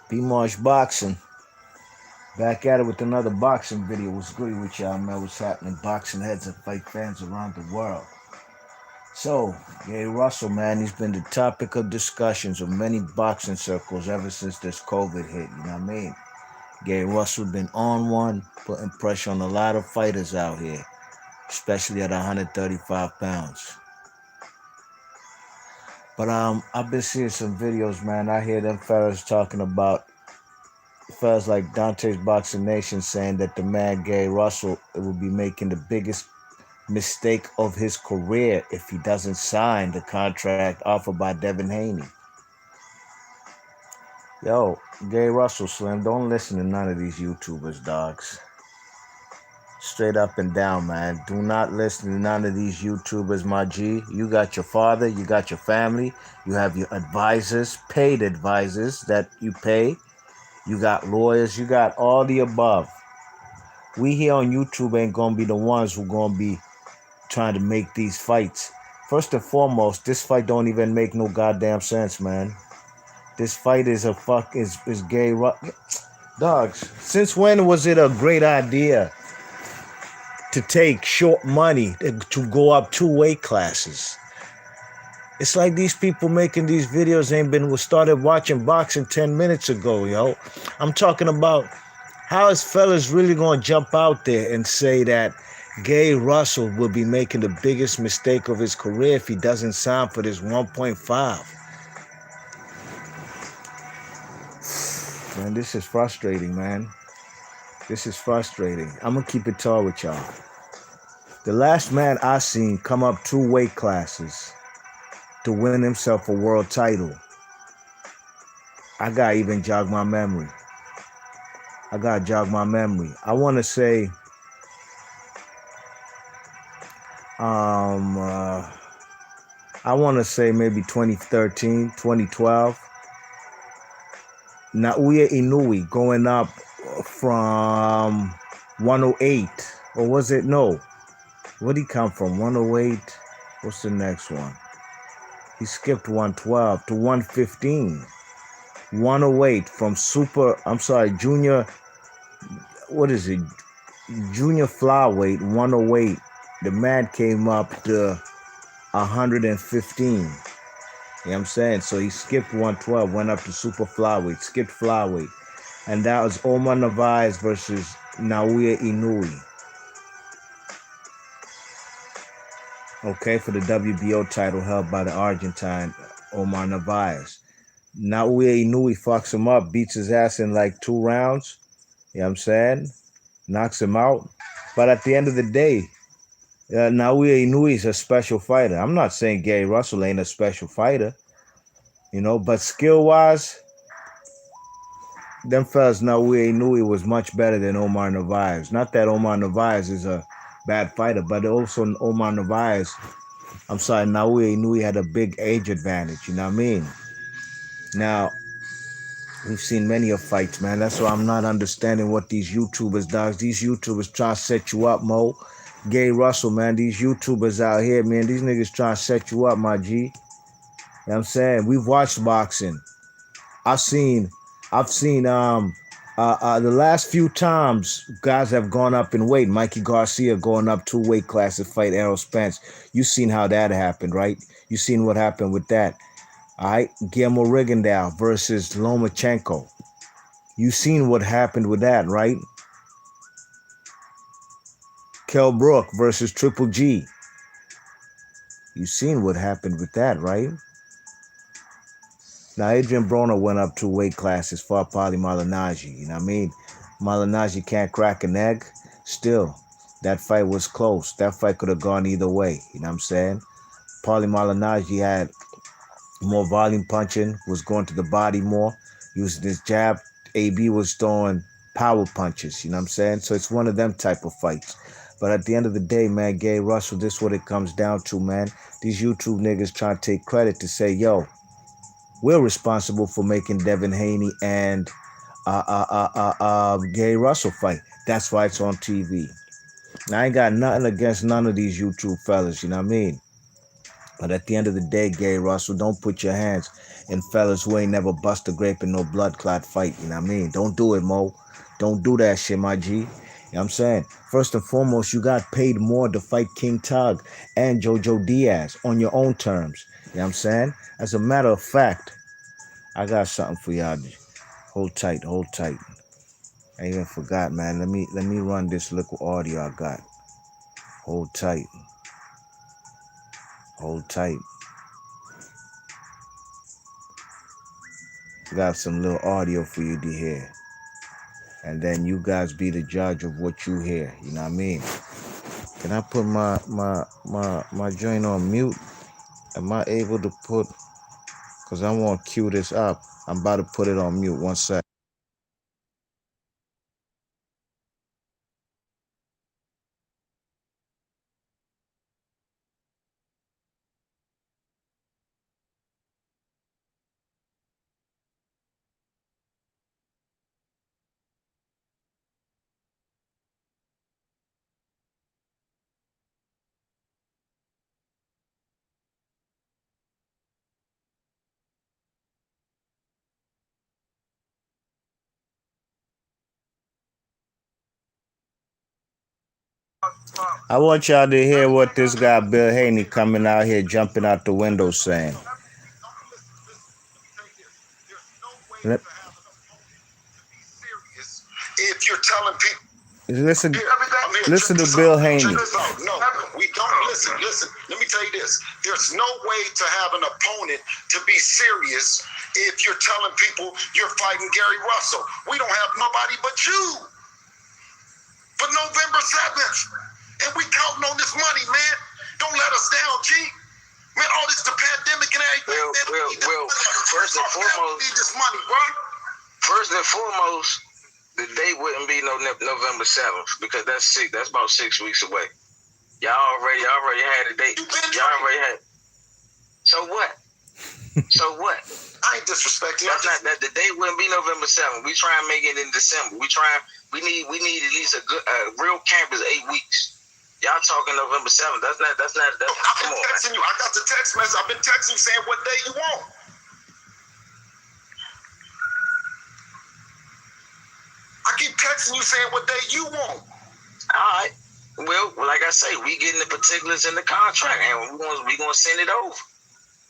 B-Marsh Boxing. Back at it with another boxing video. What's good with y'all, man? What's happening? Boxing heads and fight fans around the world. So, Gary Russell, man, he's been the topic of discussions of many boxing circles ever since this COVID hit, you know what I mean? Gary Russell been on one, putting pressure on a lot of fighters out here, especially at 135 pounds. But I've been seeing some videos, man. I hear them fellas talking about fellas like Dante's Boxing Nation saying that the man Gary Russell will be making the biggest mistake of his career if he doesn't sign the contract offered by Devin Haney. Yo, Gary Russell, Slim, don't listen to none of these YouTubers, dogs. Straight up and down, man. Do not listen to none of these YouTubers, my G. You got your father, you got your family, you have your advisors, paid advisors that you pay. You got lawyers, you got all the above. We here on YouTube ain't gonna be the ones who gonna be trying to make these fights. First and foremost, this fight don't even make no goddamn sense, man. This fight is is gay. Dogs, since when was it a great idea to take short money to go up 2 weight classes? It's like these people making these videos ain't been started watching boxing 10 minutes ago, yo. I'm talking about how is fellas really gonna jump out there and say that Gary Russell will be making the biggest mistake of his career if he doesn't sign for this 1.5. Man, this is frustrating, man. This is frustrating. I'm gonna keep it tall with y'all. The last man I seen come up 2 weight classes to win himself a world title, I gotta even jog my memory. I want to say, maybe 2013, 2012. Naoya Inoue going up from 108, or was it? No. Where'd he come from? 108. What's the next one? He skipped 112 to 115. 108 from junior, what is it? Junior flyweight, 108. The man came up to 115. You know what I'm saying? So he skipped 112, went up to super flyweight, skipped flyweight. And that was Omar Narvaez versus Naoya Inoue. Okay, for the WBO title held by the Argentine Omar Narvaez. Naoya Inoue fucks him up, beats his ass in like 2 rounds. You know what I'm saying? Knocks him out. But at the end of the day, Naoya Inoue is a special fighter. I'm not saying Gary Russell ain't a special fighter, but skill-wise, them fellas, Naoya Inoue was much better than Omar Narvaez. Not that Omar Narvaez is a bad fighter, but also Naoya Inoue had a big age advantage, you know what I mean? Now, we've seen many of fights, man. That's why I'm not understanding what these YouTubers, dogs. These YouTubers try to set you up, Mo. Gary Russell, man. These YouTubers out here, man. These niggas trying to set you up, my G. You know what I'm saying? We've watched boxing. I've seen the last few times guys have gone up in weight. Mikey Garcia going up 2 weight classes to fight Errol Spence. You seen how that happened, right? You seen what happened with that. All right, Guillermo Rigondeaux versus Lomachenko. You seen what happened with that, right? Kell Brook versus Triple G. You seen what happened with that, right? Now, Adrian Broner went up 2 weight classes for Paulie Malignaggi. You know what I mean? Malignaggi can't crack an egg. Still, that fight was close. That fight could have gone either way. You know what I'm saying? Paulie Malignaggi had more volume punching, was going to the body more, using his jab. AB was throwing power punches, you know what I'm saying? So it's one of them type of fights. But at the end of the day, man, Gary Russell, this is what it comes down to, man. These YouTube niggas trying to take credit to say, yo, we're responsible for making Devin Haney and Gary Russell fight. That's why it's on TV. Now, I ain't got nothing against none of these YouTube fellas, you know what I mean? But at the end of the day, Gay Russell, don't put your hands in fellas who ain't never bust a grape in no blood clot fight. You know what I mean? Don't do it, Mo. Don't do that shit, my G. You know what I'm saying? First and foremost, you got paid more to fight King Tug and Jojo Diaz on your own terms. You know what I'm saying? As a matter of fact, I got something for y'all. Hold tight, hold tight. I even forgot, man. Let me run this little audio I got. Hold tight. Hold tight. Got some little audio for you to hear. And then you guys be the judge of what you hear. You know what I mean? Can I put my joint on mute? Am I able to put, because I want to cue this up. I'm about to put it on mute. One sec. I want y'all to hear what this guy Bill Haney coming out here jumping out the window saying. Let- If you're telling people, Listen, listen to Bill Haney. No, we don't listen. Listen, let me tell you this. There's no way to have an opponent to be serious if you're telling people you're fighting Gary Russell. We don't have nobody but you for November 7th. And we counting on this money, man. Don't let us down, G. Man, all this the pandemic and everything. Well, first and foremost, we need this money, bro. First and foremost, the date wouldn't be November 7th because that's about 6 weeks away. Y'all already had a date. Y'all already had. So what? So what? I ain't disrespecting you. That's not that the date wouldn't be November 7th. We try and make it in December. We need at least a good real camp is 8 weeks. Y'all talking November 7th. That's not I've been texting you. I got the text message. I've been texting you saying what day you want. I keep texting you saying what day you want. All right. Well, like I say, we getting the particulars in the contract, and we gonna send it over.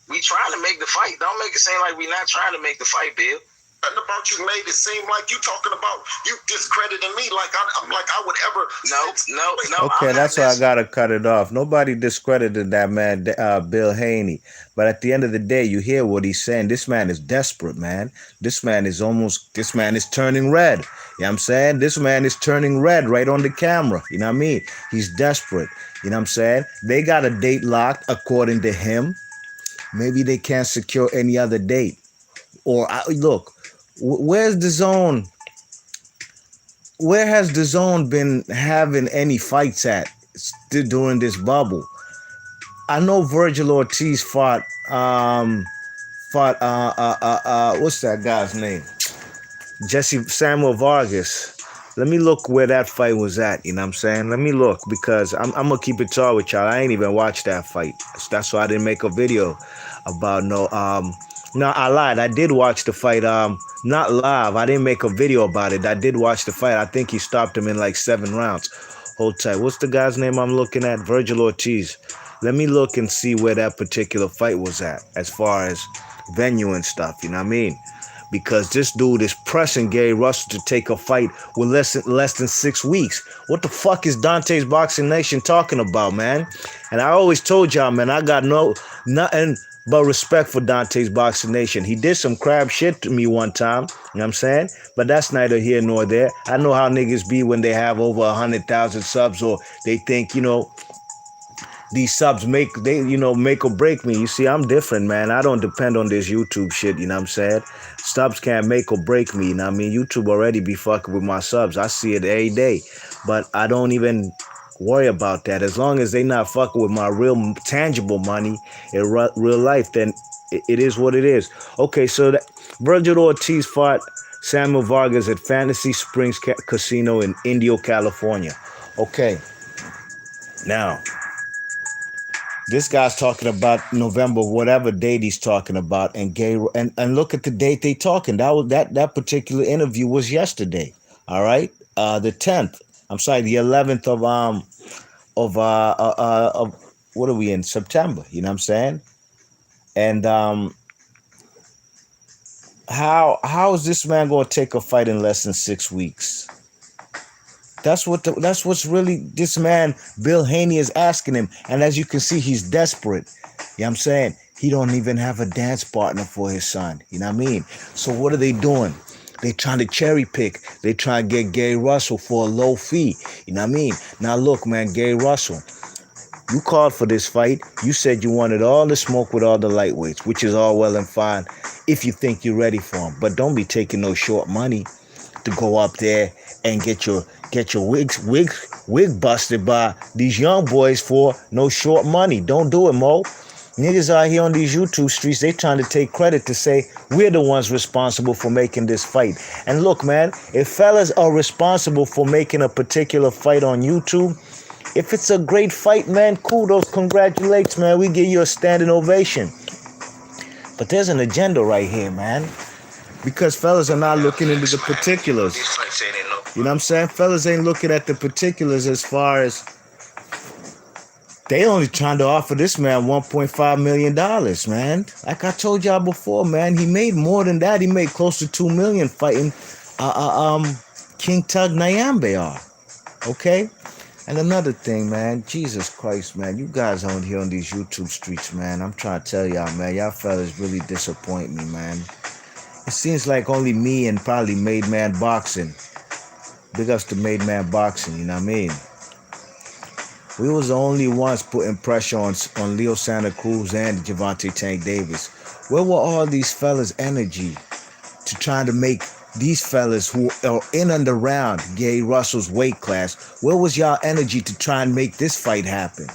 We trying to make the fight. Don't make it seem like we not trying to make the fight, Bill. Nothing about you made it seem like you talking about you discrediting me like I'm like I would ever. No. Okay, that's why I gotta cut it off. Nobody discredited that man, Bill Haney. But at the end of the day, you hear what he's saying. This man is desperate, man. This man is turning red. You know what I'm saying? This man is turning red right on the camera. You know what I mean? He's desperate. You know what I'm saying? They got a date locked according to him. Maybe they can't secure any other date. Or look, where's the zone? Where has the zone been having any fights at during this bubble? I know Virgil Ortiz what's that guy's name? Jesse Samuel Vargas. Let me look where that fight was at, you know what I'm saying? Let me look because I'm gonna keep it tall with y'all. I ain't even watched that fight. That's why I didn't make a video about no, I lied. I did watch the fight. Not live. I didn't make a video about it. I did watch the fight. I think he stopped him in like 7 rounds. Hold tight. What's the guy's name I'm looking at? Virgil Ortiz. Let me look and see where that particular fight was at as far as venue and stuff. You know what I mean? Because this dude is pressing Gary Russell to take a fight with less than 6 weeks. What the fuck is Dante's Boxing Nation talking about, man? And I always told y'all, man, I got nothing but respect for Dante's Boxing Nation. He did some crab shit to me one time, you know what I'm saying? But that's neither here nor there. I know how niggas be when they have over 100,000 subs or they think, these subs make or break me. You see, I'm different, man. I don't depend on this YouTube shit, you know what I'm saying? Subs can't make or break me, you know what I mean? YouTube already be fucking with my subs. I see it every day. But I don't even worry about that. As long as they not fucking with my real tangible money in real life, then it is what it is. Okay, so Virgil Ortiz fought Samuel Vargas at Fantasy Springs Casino in Indio, California. Okay, now This guy's talking about November, whatever date he's talking about, and and look at the date they talking. That particular interview was yesterday. All right, the 10th. I'm sorry, the 11th of what are we in, September? You know what I'm saying? And how is this man going to take a fight in less than 6 weeks? That's what's really this man Bill Haney is asking him, and as you can see, he's desperate. You know what I'm saying? He don't even have a dance partner for his son. You know what I mean? So what are they doing? They trying to cherry pick. They trying to get Gary Russell for a low fee. You know what I mean? Now look, man, Gary Russell, you called for this fight. You said you wanted all the smoke with all the lightweights, which is all well and fine if you think you're ready for them. But don't be taking no short money to go up there and get your wig busted by these young boys for no short money. Don't do it, Mo. Niggas out here on these YouTube streets, they trying to take credit to say we're the ones responsible for making this fight. And look, man, if fellas are responsible for making a particular fight on YouTube, if it's a great fight, man, kudos, congratulations, man. We give you a standing ovation. But there's an agenda right here, man. Because fellas are not looking into the particulars. You know what I'm saying? Fellas ain't looking at the particulars as far as they only trying to offer this man $1.5 million, man. Like I told y'all before, man, he made more than that. He made close to $2 million fighting King Tug Nyambe. Okay? And another thing, man, Jesus Christ, man, you guys on here on these YouTube streets, man, I'm trying to tell y'all, man, y'all fellas really disappoint me, man. It seems like only me and probably Made Man Boxing. Big ups to Made Man Boxing, you know what I mean? We was the only ones putting pressure on Leo Santa Cruz and Gervonta Tank Davis. Where were all these fellas' energy to trying to make these fellas who are in and around Gary Russell's weight class, where was y'all energy to try and make this fight happen?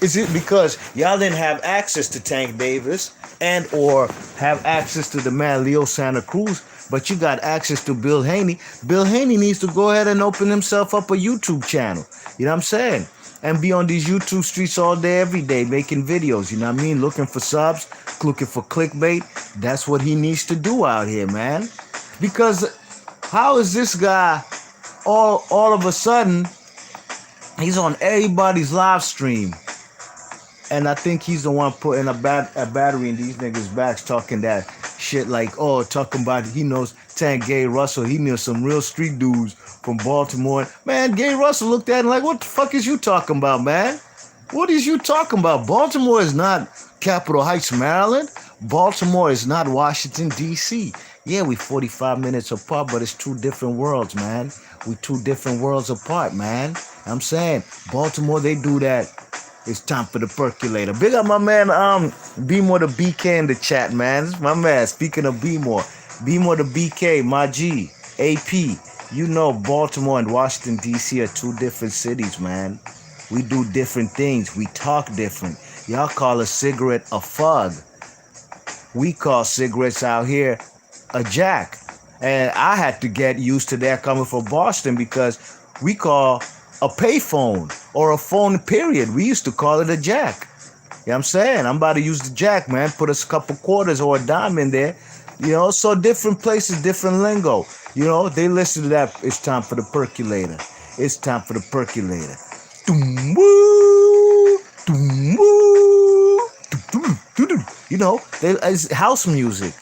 Is it because y'all didn't have access to Tank Davis and or have access to the man Leo Santa Cruz, but you got access to Bill Haney? Bill Haney needs to go ahead and open himself up a YouTube channel. You know what I'm saying? And be on these YouTube streets all day, every day, making videos. You know what I mean? Looking for subs, looking for clickbait. That's what he needs to do out here, man. Because how is this guy all of a sudden, he's on everybody's live stream. And I think he's the one putting a battery in these niggas' backs, talking that shit like, oh, talking about he knows Tank Gary Russell. He knows some real street dudes from Baltimore. Man, Gary Russell looked at him like, what the fuck is you talking about, man? What is you talking about? Baltimore is not Capitol Heights, Maryland. Baltimore is not Washington, D.C. Yeah, we 45 minutes apart, but it's two different worlds, man. We two different worlds apart, man. I'm saying, Baltimore, they do that. It's time for the percolator. Big up my man, B-More the BK in the chat, man. This is my man. Speaking of B-More the BK, my G, AP. You know Baltimore and Washington, D.C. are two different cities, man. We do different things. We talk different. Y'all call a cigarette a fug. We call cigarettes out here a jack. And I had to get used to that coming from Boston because we call a payphone or a phone period. We used to call it a jack. You know what I'm saying? I'm about to use the jack, man. Put a couple quarters or a dime in there. You know, so different places, different lingo. You know, they listen to that. It's time for the percolator. It's time for the percolator. You know, it's house music.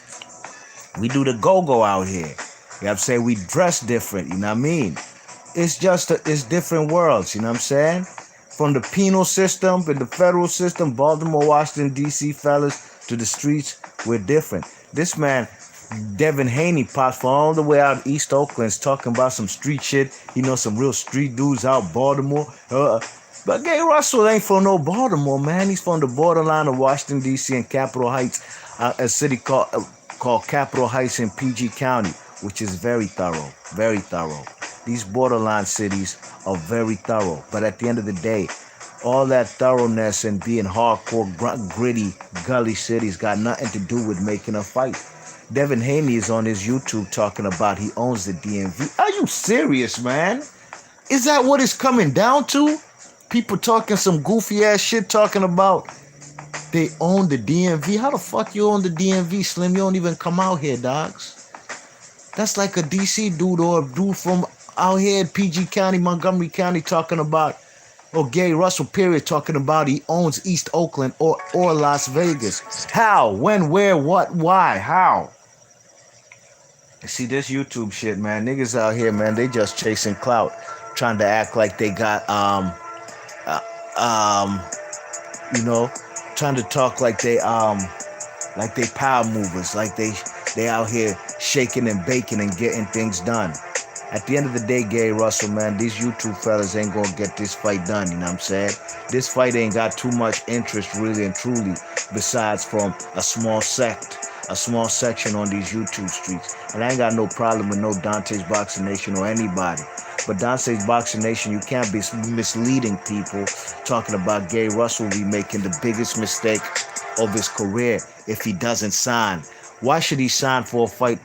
We do the go-go out here. You know what I'm saying? We dress different, you know what I mean? It's just, it's different worlds, you know what I'm saying? From the penal system and the federal system, Baltimore, Washington, D.C. fellas, to the streets, we're different. This man, Devin Haney, pops from all the way out East Oakland, talking about some street shit. He knows some real street dudes out Baltimore. But Gary Russell ain't from no Baltimore, man. He's from the borderline of Washington, D.C. and Capitol Heights, a city called Capitol Heights in PG County, which is very thorough, very thorough. These borderline cities are very thorough. But at the end of the day, all that thoroughness and being hardcore, gritty, gully cities got nothing to do with making a fight. Devin Haney is on his YouTube talking about he owns the DMV. Are you serious, man? Is that what it's coming down to? People talking some goofy ass shit talking about They own the DMV. How the fuck you own the DMV, Slim? You don't even come out here, dogs. That's like a DC dude or a dude from out here in PG County, Montgomery County, talking about, or Gary Russell, period, talking about he owns East Oakland or Las Vegas. How? When? Where? What? Why? How? See this YouTube shit, man. Niggas out here, man, they just chasing clout, trying to act like they got uh, um, you know, trying to talk like they power movers, like they out here shaking and baking and getting things done. At the end of the day, Gary Russell, man, these YouTube fellas ain't gonna get this fight done, you know what I'm saying? This fight ain't got too much interest, really and truly, besides from a small section on these YouTube streets. And I ain't got no problem with no Dante's Boxing Nation or anybody. But Dante's Boxing Nation, you can't be misleading people talking about Gary Russell will be making the biggest mistake of his career if he doesn't sign. Why should he sign for a fight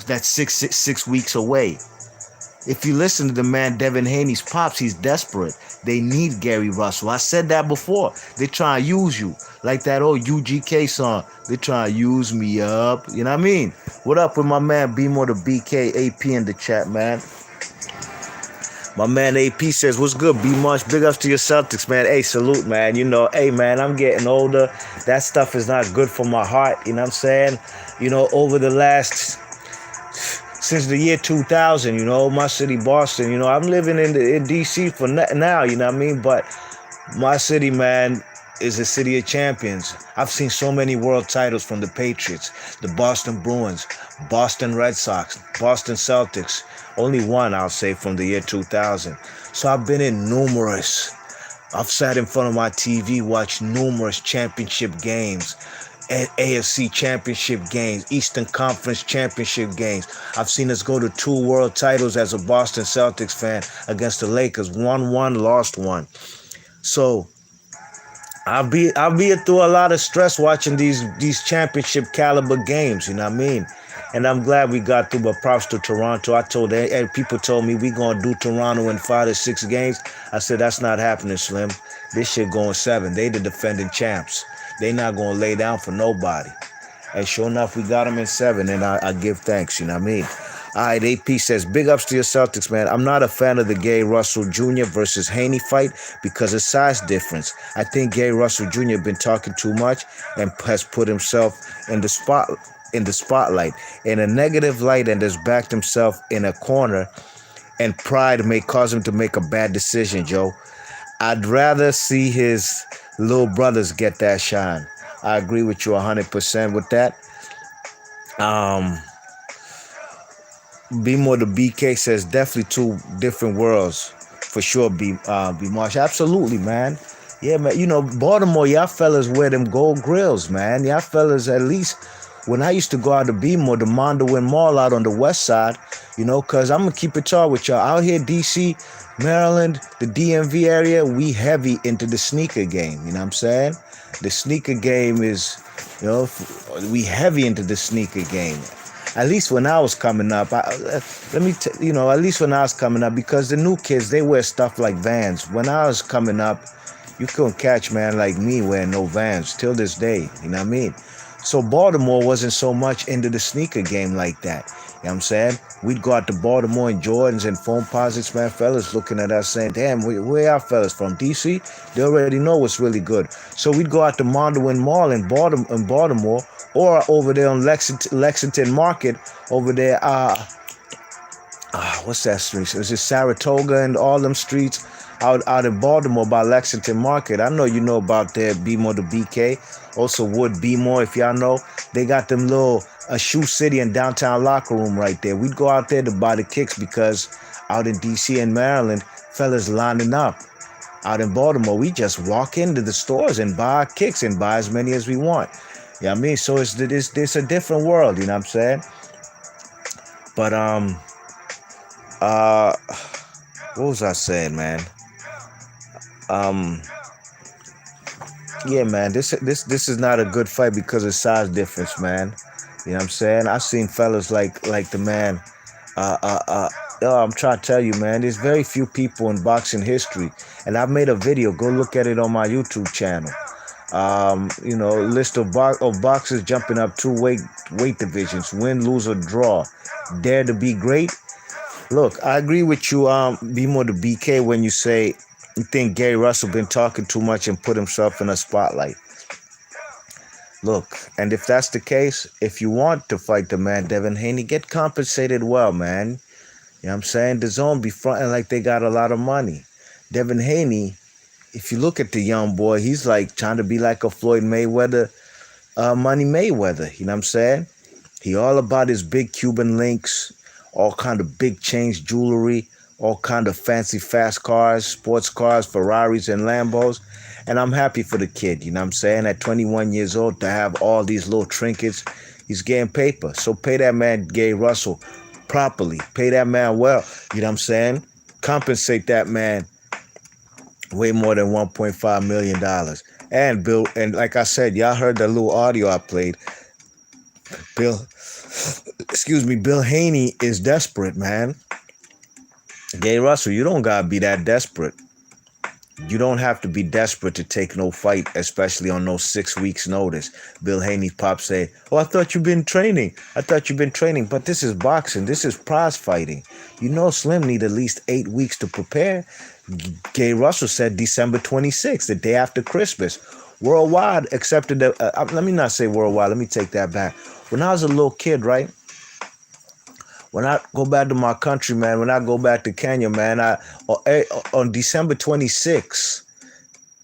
that's six weeks away? If you listen to the man Devin Haney's pops, he's desperate. They need Gary Russell. I said that before. They try to use you. Like that old UGK song. They try to use me up. You know what I mean? What up with my man B-More the BK AP in the chat, man? My man AP says, what's good, B-Much? Big ups to your Celtics, man. Hey, salute, man. You know, hey, man, I'm getting older. That stuff is not good for my heart. You know what I'm saying? You know, over the last... since the year 2000, you know, my city, Boston, you know, I'm living in D.C. for now, you know what I mean? But my city, man, is a city of champions. I've seen so many world titles from the Patriots, the Boston Bruins, Boston Red Sox, Boston Celtics. Only one, I'll say, from the year 2000. So I've been in numerous. I've sat in front of my TV, watched numerous championship games. AFC championship games, Eastern Conference championship games. I've seen us go to 2 world titles as a Boston Celtics fan against the Lakers. Won one, lost one. So I'll be through a lot of stress watching these championship caliber games, you know what I mean? And I'm glad we got through, but props to Toronto. People told me we gonna do Toronto in 5 to 6 games. I said, that's not happening, Slim. This shit going 7. They the defending champs. They not gonna lay down for nobody. And sure enough, we got them in 7, and I give thanks, you know what I mean? All right, AP says, big ups to your Celtics, man. I'm not a fan of the Gary Russell Jr. versus Haney fight because of size difference. I think Gary Russell Jr. been talking too much and has put himself in the spotlight in a negative light, and has backed himself in a corner, and pride may cause him to make a bad decision, Joe. I'd rather see his little brothers get that shine. I agree with you 100% with that. B-More the BK says, definitely 2 different worlds for sure. B Marsh, absolutely, man. Yeah, man. You know, Baltimore, y'all fellas wear them gold grills, man. Y'all fellas, at least when I used to go out to B-More, the Mondawin Mall out on the west side, you know, because I'm going to keep it tall with y'all. Out here, D.C., Maryland, the DMV area, we heavy into the sneaker game, you know what I'm saying? The sneaker game is, you know, we heavy into the sneaker game. At least when I was coming up, at least when I was coming up, because the new kids, they wear stuff like Vans. When I was coming up, you couldn't catch man like me wearing no Vans till this day, you know what I mean? So Baltimore wasn't so much into the sneaker game like that. You know what I'm saying? We'd go out to Baltimore in Jordans and foam posits, man. Fellas looking at us saying, damn, where y'all fellas from? DC? They already know what's really good. So we'd go out to Mondawin Mall in Baltimore, or over there on Lexington Market, over there, what's that street? Is it Saratoga and all them streets out in Baltimore by Lexington Market? I know you know about there, B-More the BK. Also Wood B-More, if y'all know. They got them little Shoe City and downtown locker room right there. We'd go out there to buy the kicks because out in D.C. and Maryland, fellas lining up. Out in Baltimore, we just walk into the stores and buy our kicks and buy as many as we want. You know what I mean? So it's a different world, you know what I'm saying? But, what was I saying, man? Yeah, man, this is not a good fight because of size difference, man. You know what I'm saying? I've seen fellas like the man. I'm trying to tell you, man, there's very few people in boxing history. And I've made a video. Go look at it on my YouTube channel. List of boxers jumping up two weight divisions, win, lose, or draw. Dare to be great. Look, I agree with you, be more the BK, when you say you think Gary Russell been talking too much and put himself in a spotlight. Look, and if that's the case, if you want to fight the man, Devin Haney, get compensated well, man. You know what I'm saying? The zone be fronting like they got a lot of money. Devin Haney, if you look at the young boy, he's like trying to be like a Floyd Mayweather, Money Mayweather. You know what I'm saying? He all about his big Cuban links, all kind of big chains, jewelry, all kind of fancy fast cars, sports cars, Ferraris and Lambos. And I'm happy for the kid, you know what I'm saying? At 21 years old, to have all these little trinkets, he's getting paper. So pay that man, Gary Russell, properly. Pay that man well, you know what I'm saying? Compensate that man way more than $1.5 million. And Bill, and like I said, y'all heard the little audio I played. Bill Haney is desperate, man. Gary Russell, you don't gotta be that desperate. You don't have to be desperate to take no fight, especially on no 6 weeks notice. Bill Haney's pop say, "Oh, I thought you've been training. But this is boxing. This is prize fighting. You know Slim need at least 8 weeks to prepare." Gary Russell said December 26th, the day after Christmas. Worldwide accepted the, let me not say worldwide, let me take that back. When I was a little kid, right? When I go back to my country, man, when I go back to Kenya, man, on December 26th,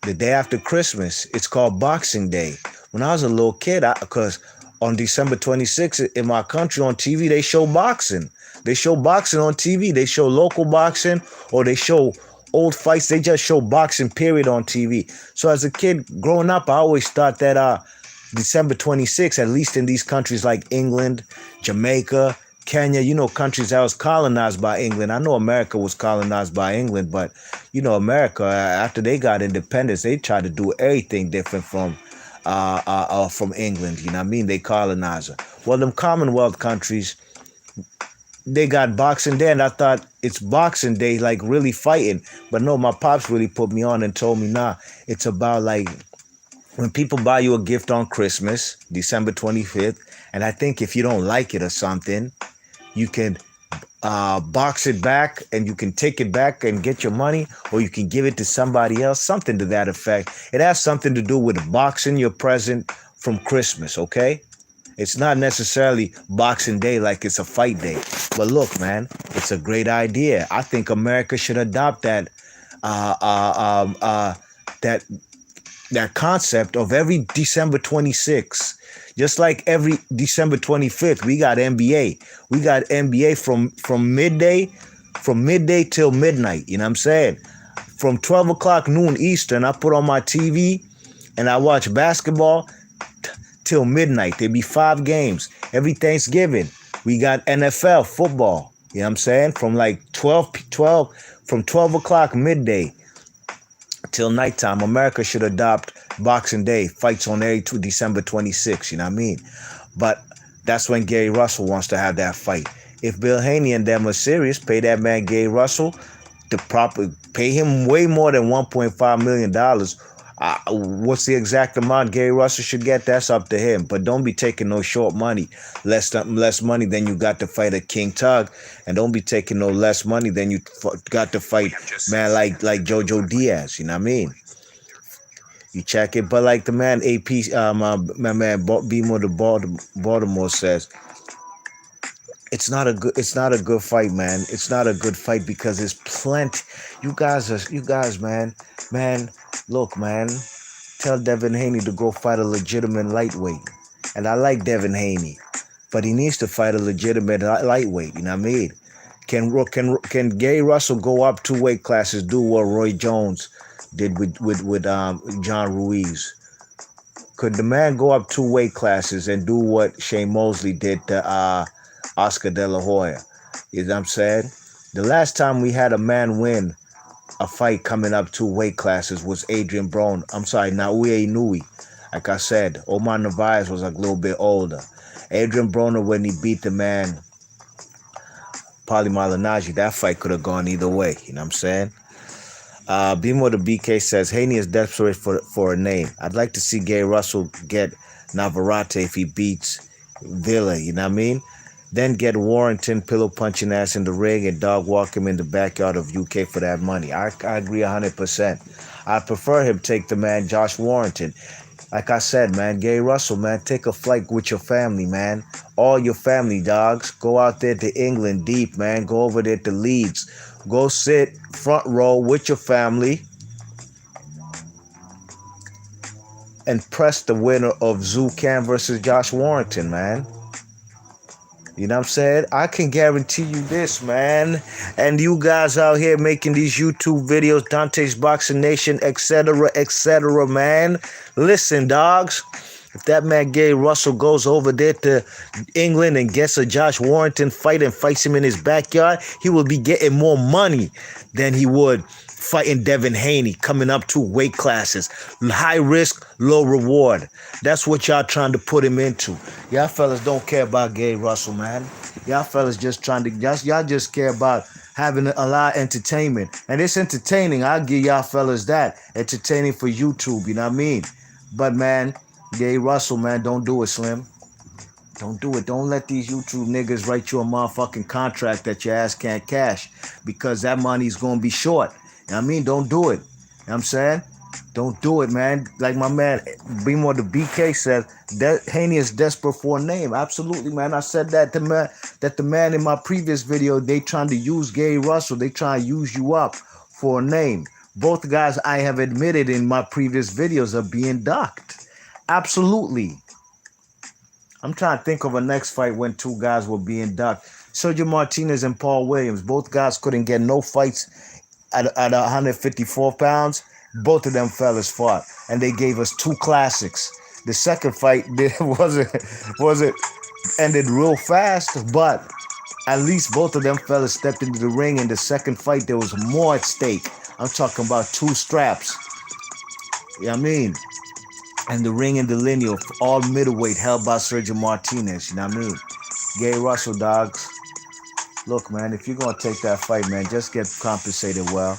the day after Christmas, it's called Boxing Day. When I was a little kid, because on December 26th in my country on TV, they show boxing. They show boxing on TV. They show local boxing, or they show old fights. They just show boxing, period, on TV. So as a kid growing up, I always thought that December 26th, at least in these countries like England, Jamaica, Kenya, countries that was colonized by England. I know America was colonized by England, but, America, after they got independence, they tried to do everything different from England. You know what I mean? They colonized her. Well, them Commonwealth countries, they got Boxing Day, and I thought it's Boxing Day, like really fighting. But no, my pops really put me on and told me, nah, it's about like when people buy you a gift on Christmas, December 25th, and I think if you don't like it or something, you can box it back and you can take it back and get your money, or you can give it to somebody else, something to that effect. It has something to do with boxing your present from Christmas, okay? It's not necessarily Boxing Day like it's a fight day. But look, man, it's a great idea. I think America should adopt that that concept of every December 26th. Just like every December 25th, we got NBA. We got NBA from midday till midnight. You know what I'm saying? From 12 o'clock noon Eastern, I put on my TV and I watch basketball till midnight. There be 5 games. Every Thanksgiving, we got NFL football. You know what I'm saying? From like 12 o'clock midday till nighttime. America should adopt Boxing Day, fights on every December 26th, you know what I mean? But that's when Gary Russell wants to have that fight. If Bill Haney and them are serious, pay that man Gary Russell pay him way more than $1.5 million. What's the exact amount Gary Russell should get? That's up to him. But don't be taking no short money, less money than you got to fight a King Tug, and don't be taking no less money than you got to fight man like Jojo Diaz. You know what I mean? You check it, but like the man AP, my man B-More the Baltimore says, it's not a good fight, man. It's not a good fight because there's plenty. You guys, man. Look, man. Tell Devin Haney to go fight a legitimate lightweight, and I like Devin Haney, but he needs to fight a legitimate lightweight. You know what I mean? Can Gary Russell go up 2 weight classes? Do what Roy Jones did with John Ruiz? Could the man go up 2 weight classes and do what Shane Mosley did to Oscar De La Hoya? You know what I'm saying? The last time we had a man win a fight coming up 2 weight classes was Adrian Broner. I'm sorry, Naoya Inoue. Like I said, Omar Narvaez was a little bit older. Adrian Broner, when he beat the man Paulie Malignaggi, that fight could have gone either way. You know what I'm saying? Bimo the BK says Haney is desperate for a name. I'd like to see Gary Russell get Navarrete if he beats Villa, you know what I mean? Then get Warrington pillow punching ass in the ring and dog walk him in the backyard of UK for that money. I agree 100%. I prefer him take the man Josh Warrington. Like I said, man, Gary Russell, man, take a flight with your family, man. All your family, dogs. Go out there to England deep, man. Go over there to Leeds. Go sit front row with your family and press the winner of Zoo Cam versus Josh Warrington, man. You know what I'm saying? I can guarantee you this, man. And you guys out here making these YouTube videos, Dante's Boxing Nation, etc., man. Listen, dogs. If that man Gary Russell goes over there to England and gets a Josh Warrington fight and fights him in his backyard, he will be getting more money than he would fighting Devin Haney, coming up to weight classes. High risk, low reward. That's what y'all trying to put him into. Y'all fellas don't care about Gary Russell, man. Y'all fellas just trying to, y'all just care about having a lot of entertainment. And it's entertaining. I'll give y'all fellas that. Entertaining for YouTube, you know what I mean? But, man, Gary Russell, man, don't do it, Slim. Don't do it. Don't let these YouTube niggas write you a motherfucking contract that your ass can't cash, because that money's going to be short. You know what I mean? Don't do it. You know what I'm saying? Don't do it, man. Like my man, Bimo the BK said, that Haney is desperate for a name. Absolutely, man. I said that the man in my previous video, they trying to use Gary Russell. They trying to use you up for a name. Both guys I have admitted in my previous videos are being docked. Absolutely. I'm trying to think of a next fight when two guys were being docked. Sergio Martinez and Paul Williams. Both guys couldn't get no fights at 154 pounds. Both of them fellas fought, and they gave us two classics. The second fight wasn't ended real fast, but at least both of them fellas stepped into the ring. In the second fight, there was more at stake. I'm talking about two straps. You know what I mean? And the ring and the lineal, all middleweight, held by Sergio Martinez. You know what I mean? Gary Russell, dogs. Look, man, if you're going to take that fight, man, just get compensated well.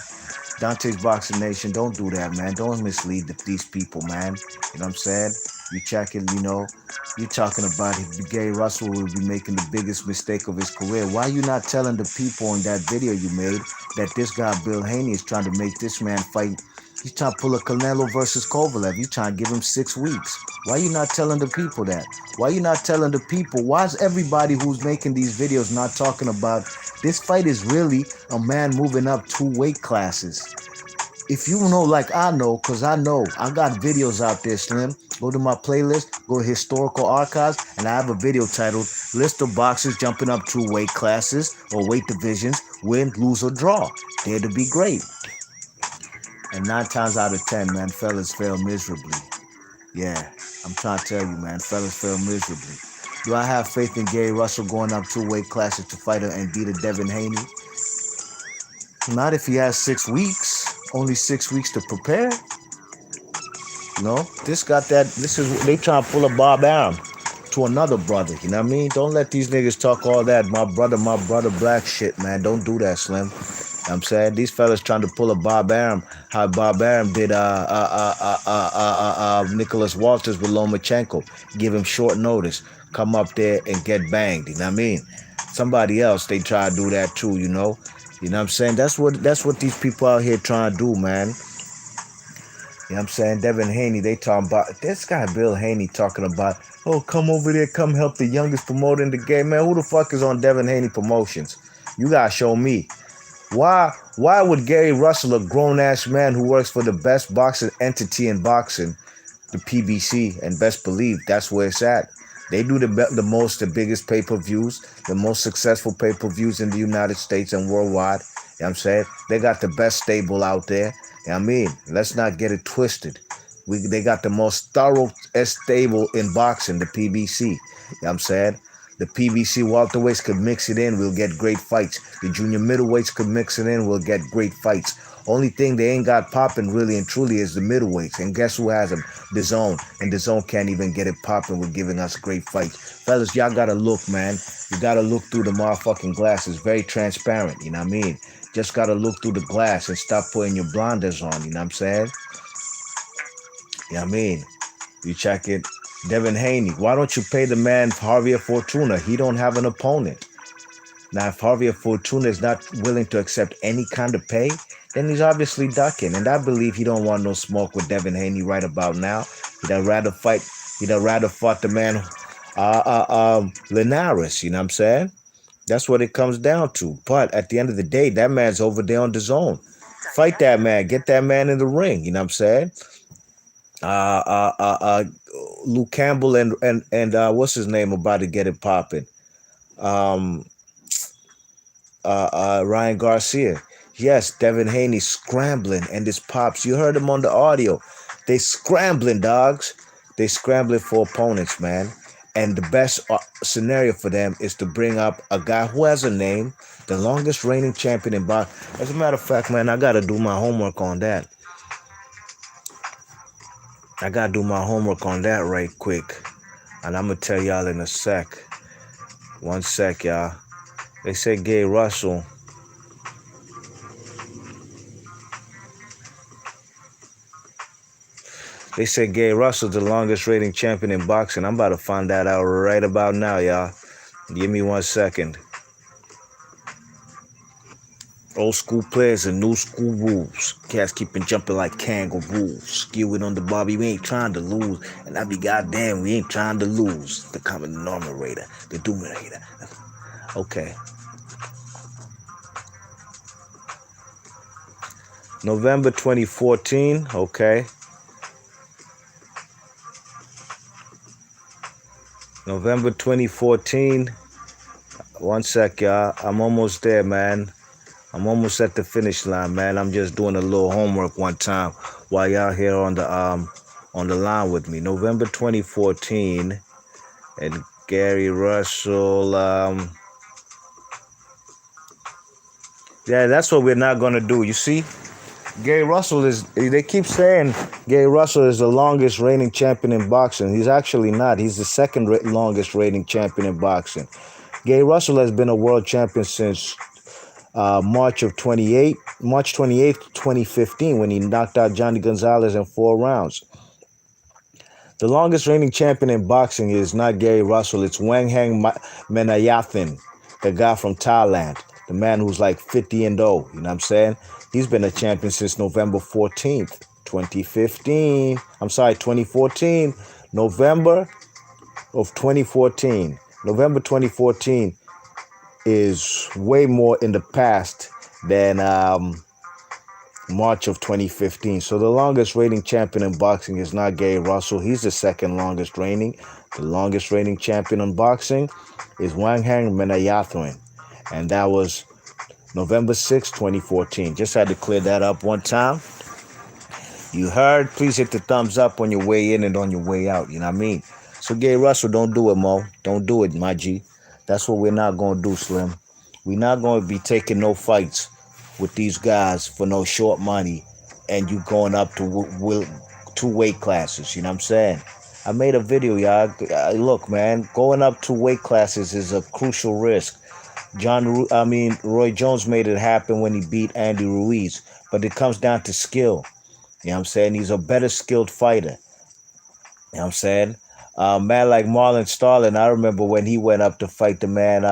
Dante's Boxing Nation, don't do that, man. Don't mislead these people, man. You know what I'm saying? You checking, you know, you're talking about Gary Russell will be making the biggest mistake of his career. Why are you not telling the people in that video you made that this guy, Bill Haney, is trying to make this man fight? He's trying to pull a Canelo versus Kovalev. He's trying to give him 6 weeks. Why are you not telling the people that? Why are you not telling the people? Why is everybody who's making these videos not talking about this fight is really a man moving up 2 weight classes? If you know, like I know, because I know, I got videos out there, Slim. Go to my playlist, go to Historical Archives, and I have a video titled List of Boxers Jumping Up 2 Weight Classes or Weight Divisions, Win, Lose, or Draw. Dare to be great. And 9 times out of 10, man, fellas fail miserably. Yeah, I'm trying to tell you, man, fellas fail miserably. Do I have faith in Gary Russell going up 2 weight classes to fight and beat a Devin Haney? Not if he has 6 weeks. Only 6 weeks to prepare. No, this got that. This is they trying to pull a Bob Arum to another brother. You know what I mean? Don't let these niggas talk all that. My brother, black shit, man. Don't do that, Slim. You know what I'm saying? These fellas trying to pull a Bob Arum, how Bob Arum did Nicholas Walters with Lomachenko. Give him short notice. Come up there and get banged. You know what I mean? Somebody else, they try to do that too, you know? You know what I'm saying? That's what these people out here trying to do, man. You know what I'm saying? Devin Haney, they talking about, this guy Bill Haney talking about, oh, come over there, come help the youngest promoter in the game. Man, who the fuck is on Devin Haney Promotions? You gotta show me. Why would Gary Russell, a grown-ass man who works for the best boxing entity in boxing, the PBC, and best believe that's where it's at. They do the biggest pay-per-views, the most successful pay-per-views in the United States and worldwide. You know what I'm saying? They got the best stable out there. You know what I mean? Let's not get it twisted. They got the most thorough stable in boxing, the PBC. You know what I'm saying? The PBC welterweights could mix it in, we'll get great fights. The junior middleweights could mix it in, we'll get great fights. Only thing they ain't got popping really and truly is the middleweights. And guess who has them? The Zone. And the Zone can't even get it popping with giving us great fights. Fellas, y'all gotta look, man. You gotta look through the motherfucking glass. It's very transparent, you know what I mean? Just gotta look through the glass and stop putting your blinders on, you know what I'm saying? You know what I mean? You check it. Devin Haney, why don't you pay the man Javier Fortuna? He don't have an opponent. Now, if Javier Fortuna is not willing to accept any kind of pay, then he's obviously ducking. And I believe he don't want no smoke with Devin Haney right about now. He'd rather fight. He'd rather fought the man, Linares. You know what I'm saying? That's what it comes down to. But at the end of the day, that man's over there on the Zone. Fight that man. Get that man in the ring. You know what I'm saying? Luke Campbell and what's his name about to get it popping? Um, Ryan Garcia. Yes, Devin Haney scrambling and this pops. You heard him on the audio. They scrambling, dogs. They scrambling for opponents, man. And the best scenario for them is to bring up a guy who has a name, the longest reigning champion in boxing. As a matter of fact, man, I got to do my homework on that. I got to do my homework on that right quick. And I'm going to tell y'all in a sec. One sec, y'all. They say Gay Russell. They say Gay Russell's the longest rating champion in boxing. I'm about to find that out right about now, y'all. Give me 1 second. Old school players and new school rules. Cats keeping jumping like kangaroos. Skewing on the Bobby, we ain't trying to lose. And I be goddamn, we ain't trying to lose. The common denominator, the dominator. Okay. November 2014, okay. November 2014. 1 sec, y'all. I'm almost there, man. I'm almost at the finish line, man. I'm just doing a little homework one time while y'all here on the line with me. November 2014, and Gary Russell. Yeah, that's what we're not gonna do. You see, Gary Russell is. They keep saying Gary Russell is the longest reigning champion in boxing. He's actually not. He's the second longest reigning champion in boxing. Gary Russell has been a world champion since March 28th, 2015, when he knocked out Johnny Gonzalez in 4 rounds. The longest reigning champion in boxing is not Gary Russell. It's Wang Hang Menayathin, the guy from Thailand, the man who's like 50-0. You know what I'm saying? He's been a champion since November 14th, 2015. I'm sorry, 2014. November of 2014. November 2014 is way more in the past than March of 2015. So the longest reigning champion in boxing is not Gary Russell. He's the second longest reigning. The longest reigning champion in boxing is Wang Hang Menayathin. And that was November 6, 2014. Just had to clear that up one time. You heard? Please hit the thumbs up on your way in and on your way out. You know what I mean? So Gary Russell, don't do it, Mo. Don't do it, my G. That's what we're not going to do, Slim. We're not going to be taking no fights with these guys for no short money and you going up to 2 weight classes. You know what I'm saying? I made a video, y'all. Look, man, going up 2 weight classes is a crucial risk. Roy Jones made it happen when he beat Andy Ruiz. But it comes down to skill. You know what I'm saying? He's a better skilled fighter. You know what I'm saying? Man like Marlon Starlin, I remember when he went up to fight the man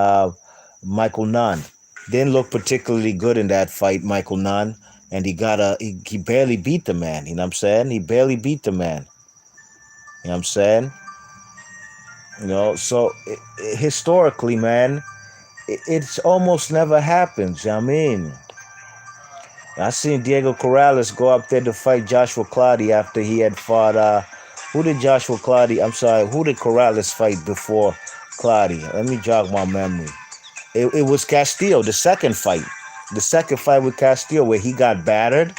Michael Nunn. Didn't look particularly good in that fight, Michael Nunn. And he barely beat the man. You know what I'm saying? He barely beat the man. You know what I'm saying? You know, so historically, man, it's almost never happens. You know what I mean? I seen Diego Corrales go up there to fight Joshua Clottey after he had fought who did Corrales fight before Clottey? Let me jog my memory. It was Castillo, the second fight. The second fight with Castillo where he got battered.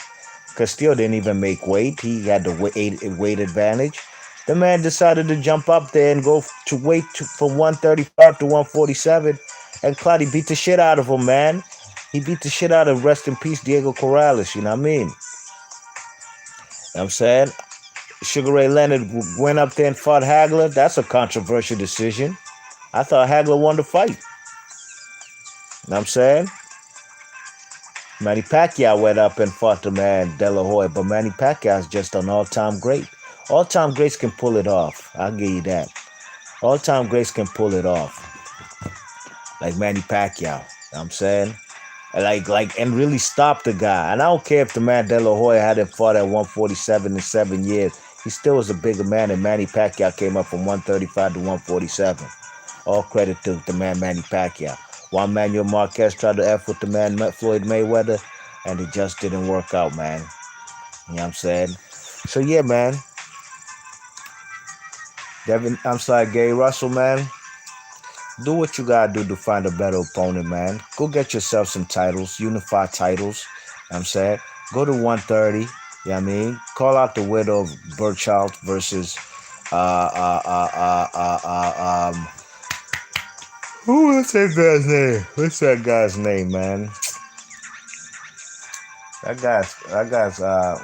Castillo didn't even make weight. He had the weight advantage. The man decided to jump up there and go to weight from 135 to 147. And Clottey beat the shit out of him, man. He beat the shit out of, rest in peace, Diego Corrales, you know what I mean? You know what I'm saying? Sugar Ray Leonard went up there and fought Hagler. That's a controversial decision. I thought Hagler won the fight. You know what I'm saying? Manny Pacquiao went up and fought the man De La Hoya, but Manny Pacquiao is just an all-time great. All-time greats can pull it off. I'll give you that. All-time greats can pull it off. Like Manny Pacquiao. You know what I'm saying? And really stop the guy. And I don't care if the man De La Hoya hadn't fought at 147 in 7 years. He still was a bigger man, and Manny Pacquiao came up from 135 to 147. All credit to the man Manny Pacquiao. Juan Manuel Marquez tried to F with the man Floyd Mayweather, and it just didn't work out, man. You know what I'm saying? So, yeah, man. Gary Russell, man. Do what you gotta do to find a better opponent, man. Go get yourself some titles, unified titles. You know what I'm saying? Go to 130. You know what I mean? Call out the widow of Burchard versus what's that guy's name? What's that guy's name, man? That guy's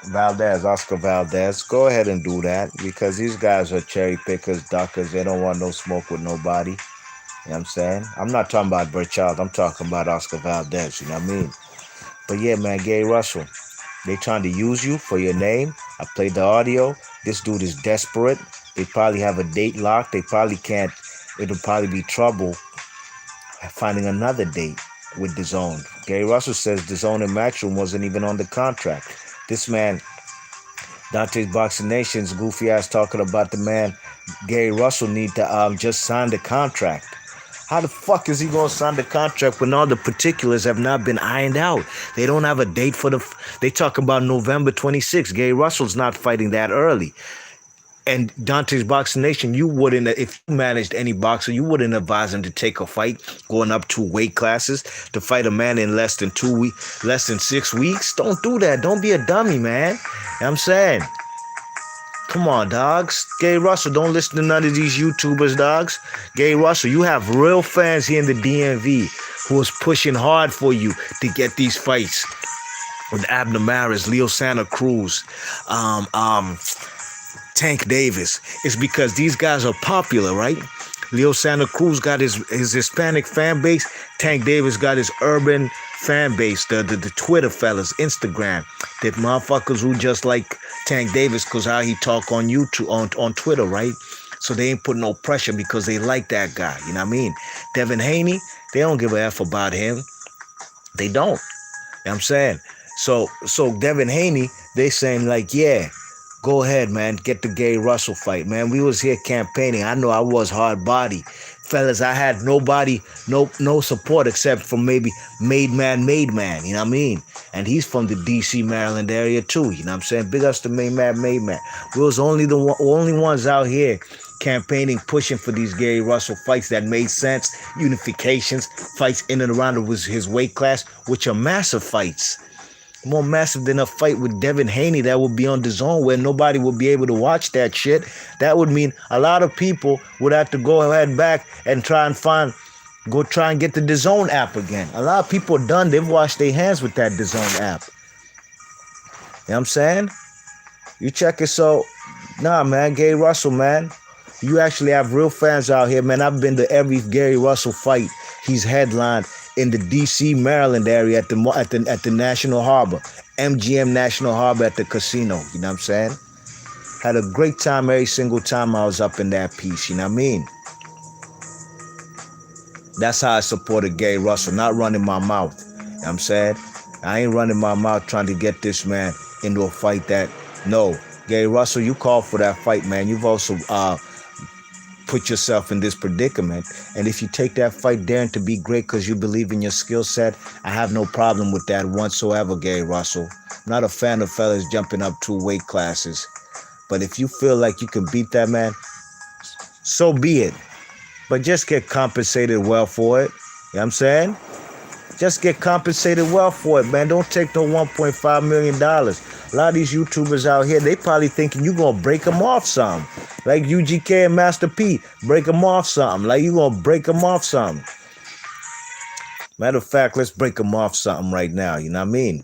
Valdez, Oscar Valdez. Go ahead and do that, because these guys are cherry pickers, duckers. They don't want no smoke with nobody. You know what I'm saying? I'm not talking about Burchard. I'm talking about Oscar Valdez. You know what I mean? But yeah, man, Gary Russell, they trying to use you for your name. I played the audio. This dude is desperate. They probably have a date locked. They probably can't. It'll probably be trouble finding another date with DAZN. Gary Russell says DAZN and Matchroom wasn't even on the contract. This man, Dante's Boxing Nation's goofy ass talking about the man Gary Russell need to just sign the contract. How the fuck is he going to sign the contract when all the particulars have not been ironed out? They don't have a date for they talk about November 26th. Gary Russell's not fighting that early. And Dante's Boxing Nation, you wouldn't, if you managed any boxer, you wouldn't advise him to take a fight going up 2 weight classes to fight a man in less than 6 weeks. Don't do that. Don't be a dummy, man. You know what I'm saying? Come on, dogs. Gary Russell, don't listen to none of these YouTubers, dogs. Gary Russell, you have real fans here in the DMV who is pushing hard for you to get these fights with Abner Maris, Leo Santa Cruz, Tank Davis. It's because these guys are popular, right? Leo Santa Cruz got his Hispanic fan base. Tank Davis got his urban fan base, the Twitter fellas, Instagram. The motherfuckers who just like Tank Davis because how he talk on YouTube, on Twitter, right? So they ain't put no pressure because they like that guy. You know what I mean? Devin Haney, they don't give a F about him. They don't. You know what I'm saying? So Devin Haney, they saying like, yeah, go ahead, man. Get the Gary Russell fight, man. We was here campaigning. I know I was hard body. Fellas, I had nobody, no support except for maybe Made Man. You know what I mean? And he's from the D.C., Maryland area too. You know what I'm saying? Big ups to Made Man. We was only only ones out here campaigning, pushing for these Gary Russell fights that made sense. Unifications, fights in and around his weight class, which are massive fights. More massive than a fight with Devin Haney that would be on DAZN where nobody would be able to watch that shit. That would mean a lot of people would have to go ahead back and try and get the DAZN app again. A lot of people are done. They've washed their hands with that DAZN app. You know what I'm saying? You check it. So, nah, man, Gary Russell, man. You actually have real fans out here, man. I've been to every Gary Russell fight he's headlined in the D.C., Maryland area at the National Harbor, MGM National Harbor at the casino. You know what I'm saying? Had a great time every single time I was up in that piece. You know what I mean? That's how I supported Gary Russell, not running my mouth. You know what I'm saying? I ain't running my mouth trying to get this man into a fight that, no. Gary Russell, you called for that fight, man. You've also put yourself in this predicament, and if you take that fight daring to be great because you believe in your skill set, I have no problem with that whatsoever, Gary Russell. I'm not a fan of fellas jumping up 2 weight classes, but if you feel like you can beat that man, so be it, but just get compensated well for it. You know what I'm saying? Just get compensated well for it, man. Don't take no $1.5 million. A lot of these YouTubers out here, they probably thinking you going to break them off something. Like UGK and Master P, break them off something. Like you going to break them off something. Matter of fact, let's break them off something right now. You know what I mean?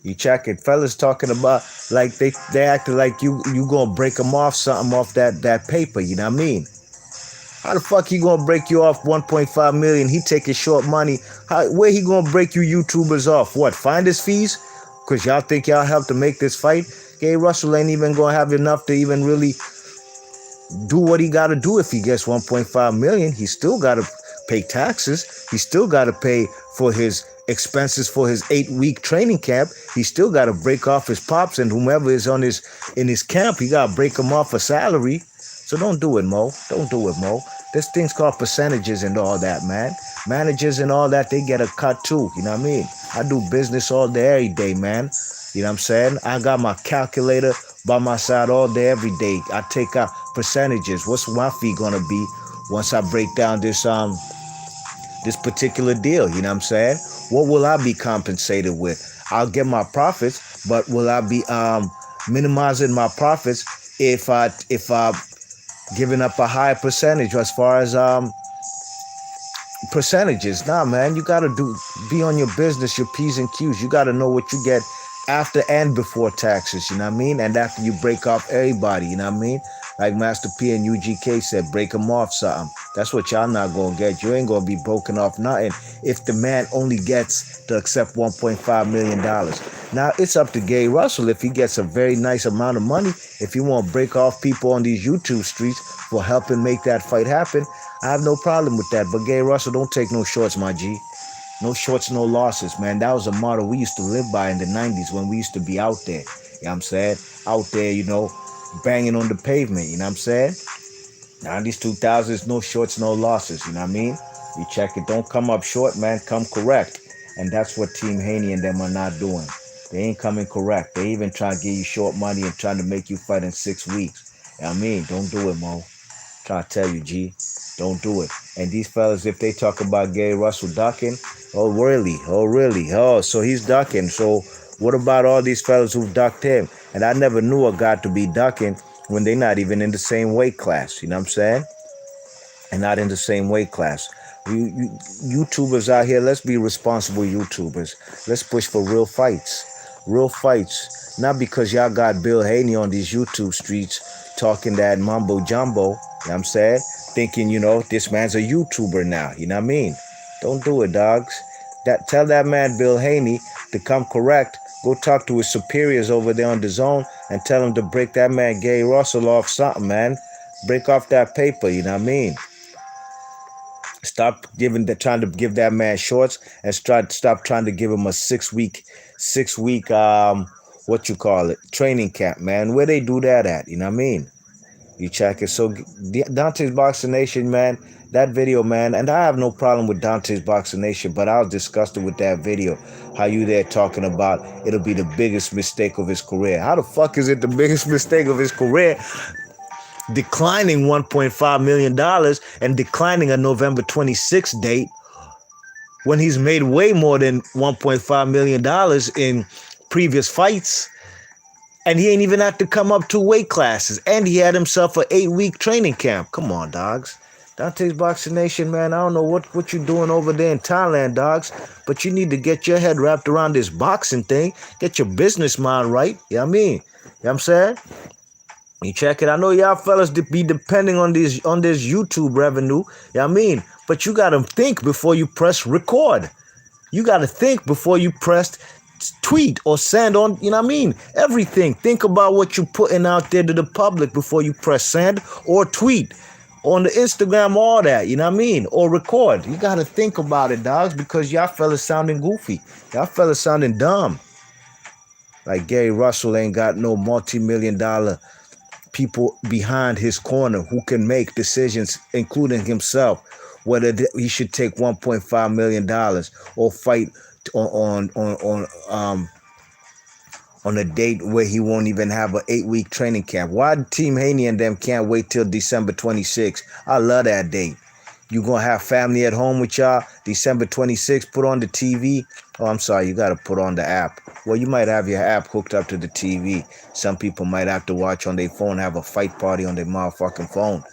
You check it, fellas talking about like they acting like you gonna break them off something off that paper. You know what I mean? How the fuck he gonna break you off 1.5 million? He taking short money. Where he gonna break you YouTubers off? What? Finder's fees? Cause y'all think y'all help to make this fight? Gay Russell ain't even gonna have enough to even really do what he got to do. If he gets 1.5 million, he still got to pay taxes. He still got to pay for his expenses for his 8-week training camp. He still got to break off his pops and whomever is in his camp. He got to break them off a salary. So don't do it, Mo. Don't do it, Mo. This thing's called percentages and all that, man. Managers and all that, they get a cut too. You know what I mean? I do business all day, every day, man. You know what I'm saying? I got my calculator by my side all day, every day. I take out percentages. What's my fee gonna be once I break down this particular deal? You know what I'm saying? What will I be compensated with? I'll get my profits, but will I be minimizing my profits if I giving up a higher percentage as far as percentages? Nah, man, you gotta be on your business, your P's and Q's. You gotta know what you get after and before taxes, you know what I mean? And after you break off everybody, you know what I mean? Like Master P and UGK said, break them off something. That's what y'all not gonna get. You ain't gonna be broken off nothing if the man only gets to accept $1.5 million. Now, it's up to Gay Russell if he gets a very nice amount of money. If you want to break off people on these YouTube streets for helping make that fight happen, I have no problem with that. But Gay Russell, don't take no shorts, my G. No shorts, no losses, man. That was a motto we used to live by in the 90s when we used to be out there. You know what I'm saying? Out there, you know, banging on the pavement. You know what I'm saying? Now, these 2000s, no shorts, no losses. You know what I mean? You check it. Don't come up short, man. Come correct. And that's what Team Haney and them are not doing. They ain't coming correct. They even trying to give you short money and trying to make you fight in 6 weeks. You know what I mean? Don't do it, Mo. Trying to tell you, G. Don't do it. And these fellas, if they talk about Gay Russell ducking, oh, really? Oh, really? Oh, so he's ducking. So what about all these fellas who ducked him? And I never knew a guy to be ducking when they're not even in the same weight class. You know what I'm saying? And not in the same weight class. YouTubers out here, let's be responsible YouTubers. Let's push for real fights. Real fights. Not because y'all got Bill Haney on these YouTube streets talking that mumbo jumbo. You know what I'm saying? Thinking, you know, this man's a YouTuber now. You know what I mean? Don't do it, dogs. Tell that man Bill Haney to come correct. Go talk to his superiors over there on the zone and tell him to break that man Gay Russell off something, man. Break off that paper, you know what I mean? Stop trying to give that man shorts and stop trying to give him a 6 week training camp, man. Where they do that at? You know what I mean? You check it. So Dante's Boxing Nation, man, that video, man, and I have no problem with Dante's Boxing Nation, but I was disgusted with that video. How you there talking about it'll be the biggest mistake of his career. How the fuck is it the biggest mistake of his career? Declining $1.5 million and declining a November 26th date when he's made way more than $1.5 million in previous fights. And he ain't even have to come up 2 weight classes. And he had himself an 8-week training camp. Come on, dogs. Dante's Boxing Nation, man, I don't know what you're doing over there in Thailand, dogs, but you need to get your head wrapped around this boxing thing. Get your business mind right. You know what I mean? You know what I'm saying? You check it. I know y'all fellas be depending on this YouTube revenue. You know what I mean? But you got to think before you press record. You got to think before you press tweet or send on, you know what I mean? Everything. Think about what you're putting out there to the public before you press send or tweet on the Instagram, all that, you know what I mean? Or record. You got to think about it, dogs, because y'all fellas sounding goofy. Y'all fellas sounding dumb. Like Gary Russell ain't got no multi-million-dollar people behind his corner who can make decisions, including himself, whether he should take $1.5 million or fight on a date where he won't even have an 8-week training camp. Why Team Haney and them can't wait till December 26th? I love that date. You gonna have family at home with y'all? December 26th, put on the TV. Oh, I'm sorry, you gotta put on the app. Well, you might have your app hooked up to the TV. Some people might have to watch on their phone, have a fight party on their motherfucking phone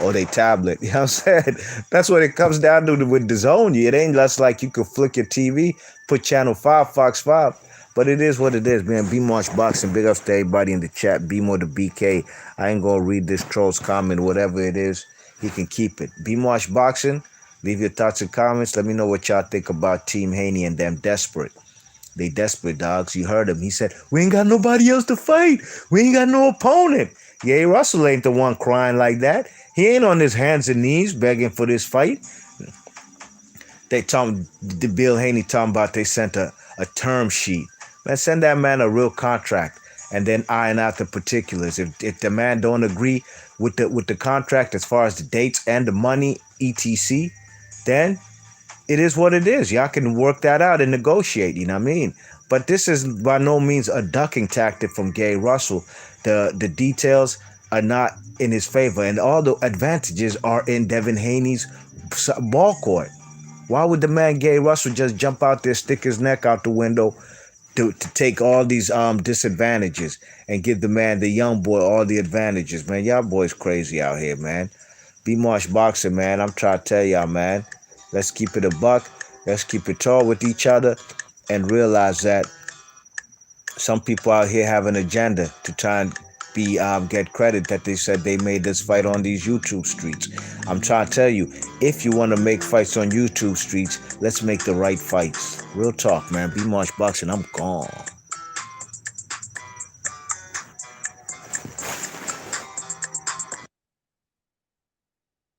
or their tablet. You know what I'm saying? That's what it comes down to with the zone. It ain't just like you could flick your TV, put channel 5, Fox 5. But it is what it is, man. B Marsh Boxing, big ups to everybody in the chat. B more to BK. I ain't gonna read this troll's comment, whatever it is. He can keep it. B Marsh Boxing, leave your thoughts and comments. Let me know what y'all think about Team Haney and them desperate. They desperate, dogs. You heard him. He said, we ain't got nobody else to fight. We ain't got no opponent. Yeah, Russell ain't the one crying like that. He ain't on his hands and knees begging for this fight. They the Bill Haney talking about they sent a term sheet. Man, send that man a real contract and then iron out the particulars. If the man don't agree with the contract as far as the dates and the money, etc., then it is what it is. Y'all can work that out and negotiate, you know what I mean? But this is by no means a ducking tactic from Gary Russell. The details are not in his favor, and all the advantages are in Devin Haney's ball court. Why would the man Gary Russell just jump out there, stick his neck out the window to take all these disadvantages and give the man, the young boy, all the advantages? Man, y'all boys crazy out here, man. B Marsh Boxing, man. I'm trying to tell y'all, man. Let's keep it a buck. Let's keep it tall with each other and realize that some people out here have an agenda to try and get credit that they said they made this fight on these YouTube streets. I'm trying to tell you, if you want to make fights on YouTube streets, let's make the right fights. Real talk, man. B Marsh Boxing, I'm gone.